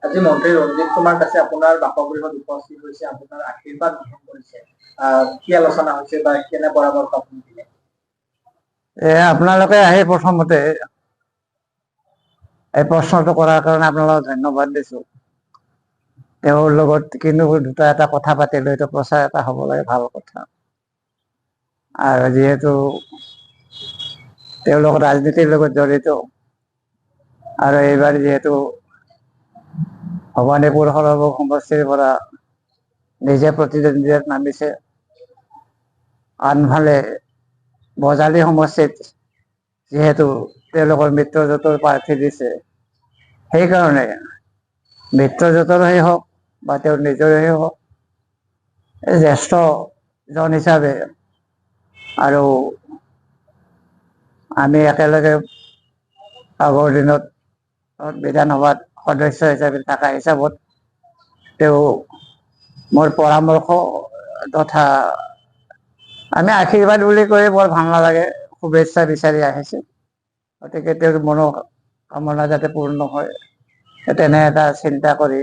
আজি মন্ত্ৰী ৰঞ্জিত কুমাৰ দাসে আপোনাৰ বাসগৃহত উপস্থিত হৈছে, আপোনাৰ আশীৰ্বাদ গ্ৰহণ কৰিছে। কি আলোচনা হৈছে বা কেনে পৰামৰ্শ আপুনি দিলে? আপোনালোকে আহি প্ৰথমতে এই প্ৰশ্নটো কৰাৰ কাৰণে আপোনালোকক ধন্যবাদ দিছোঁ। তেওঁৰ লগত কিন্তু দুটা এটা কথা পাতিলো, এইটো প্ৰচাৰ এটা হ'ব লাগে, ভাল কথা। আৰু যিহেতু তেওঁলোক ৰাজনীতিৰ লগত জড়িত, আৰু এইবাৰ যিহেতু ভৱানীপুৰ সৰভোগ সমষ্টিৰ পৰা নিজে প্ৰতিদ্বন্দ্বিতাত নামিছে, আনফালে বজালী সমষ্টিত যিহেতু তেওঁলোকৰ মিত্ৰজোঁটৰ প্ৰাৰ্থী দিছে, সেইকাৰণে মিত্ৰজোঁটৰেই হওক বা তেওঁৰ নিজৰেই হওক, জ্যেষ্ঠজন হিচাপে আৰু আমি একেলগে আগৰ দিনত বিধানসভাত সদস্য হিচাপে থকা হিচাপত তেওঁ মোৰ পৰামৰ্শ তথা আমি আশীৰ্বাদ বুলি কৈ বৰ ভাল নালাগে, শুভেচ্ছা বিচাৰি আহিছে। গতিকে তেওঁৰ মনোকামনা যাতে পূৰ্ণ হয়, তেনে এটা চিন্তা কৰি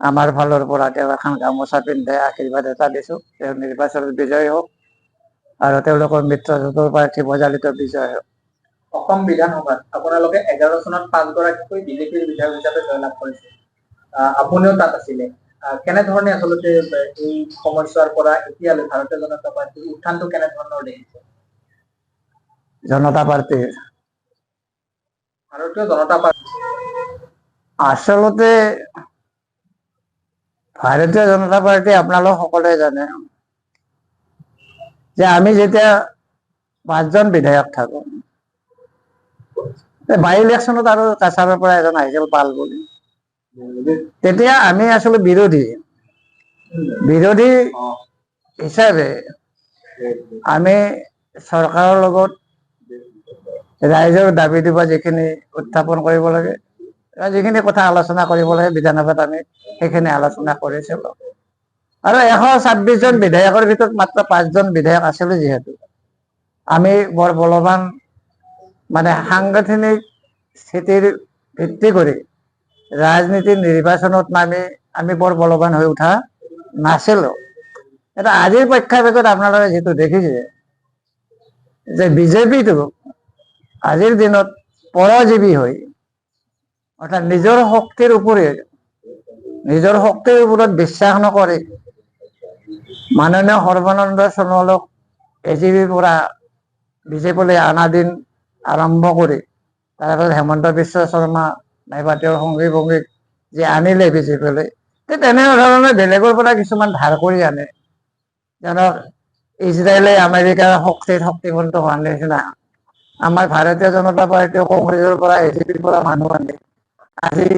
আমাৰ ফালৰ পৰা তেওঁ এখন গামোচা পিন্ধাই আশীৰ্বাদ এটা দিছোঁ। তেওঁ নিৰ্বাচনত বিজয়ী হওক আৰু তেওঁলোকৰ মিত্ৰজোঁটৰ প্ৰাৰ্থী বজালিতো বিজয় হওক। অসম বিধানসভাত আপোনালোকে 11 চনত 5গৰাকীকৈ বিজেপিৰ বিধায়ক হিচাপে জয়লাভ কৰিছে। আপুনিও তাত আছিলে। কেনেধৰণে আচলতে এই সময়ছোৱাৰ পৰা এতিয়ালৈ ভাৰতীয় জনতা পাৰ্টীৰ উত্থানটো কেনেধৰণৰ দেখিছে? জনতা পাৰ্টীৰ ভাৰতীয় জনতা পাৰ্টী আচলতে ভাৰতীয় জনতা পাৰ্টী আপোনালোক সকলোৱে জানে যে আমি যেতিয়া 5জন বিধায়ক থাকো, বাই ইলেকশ্যনত আৰু কাছাৰৰ পৰা এজন আহিছিল পাল বুলি, তেতিয়া আমি আচলতে বিৰোধী হিচাপে আমি চৰকাৰৰ লগত ৰাইজৰ দাবী দিব যিখিনি উত্থাপন কৰিব লাগে, যিখিনি কথা আলোচনা কৰিব লাগে বিধানসভাত আমি সেইখিনি আলোচনা কৰিছিলো। আৰু 126জন বিধায়কৰ ভিতৰত মাত্ৰ 5জন বিধায়ক আছিলো, যিহেতু আমি বৰ বলৱান সাংগঠনিক স্থিতিৰ ভিত্তি কৰি ৰাজনীতিৰ নিৰ্বাচনত আমি বৰ বলৱান হৈ উঠা নাছিলো। এটা আজিৰ প্ৰেক্ষাপটত আপোনালোকে যিটো দেখিছে যে বিজেপিটো আজিৰ দিনত পৰজীৱী হৈ, অৰ্থাৎ নিজৰ শক্তিৰ ওপৰত বিশ্বাস নকৰি মাননীয় সৰ্বানন্দ সোণোৱালক এজিপিৰ পৰা বিজেপিলৈ অনা দিন আৰম্ভ কৰি তাৰপিছত হেমন্ত বিশ্ব শৰ্মা নাইবা তেওঁৰ সংগী ভংগীক যে আনিলে বিজেপিলৈ, তেনেধৰণে বেলেগৰ পৰা কিছুমান ধাৰ কৰি আনে। যেনক ইজৰাইলে আমেৰিকাৰ শক্তিমন্ত হোৱাৰ নিচিনা আমাৰ ভাৰতীয় জনতা পাৰ্টীয়ে কংগ্ৰেছৰ পৰা এজিপিৰ পৰা মানুহ আনে। আজি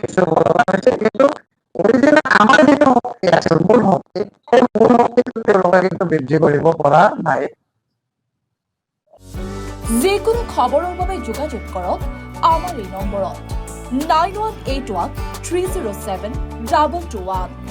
কিছু বলৱান হৈছে, কিন্তু অৰিজিনেল আমাৰ যিটো শক্তি আছিল, মূল শক্তি, সেই মূল শক্তিটো তেওঁলোকে কিন্তু বৃদ্ধি কৰিব পৰা নাই। যিকোনো খবৰৰ বাবে যোগাযোগ কৰক আমাৰ এই নম্বৰত 9181 307 221।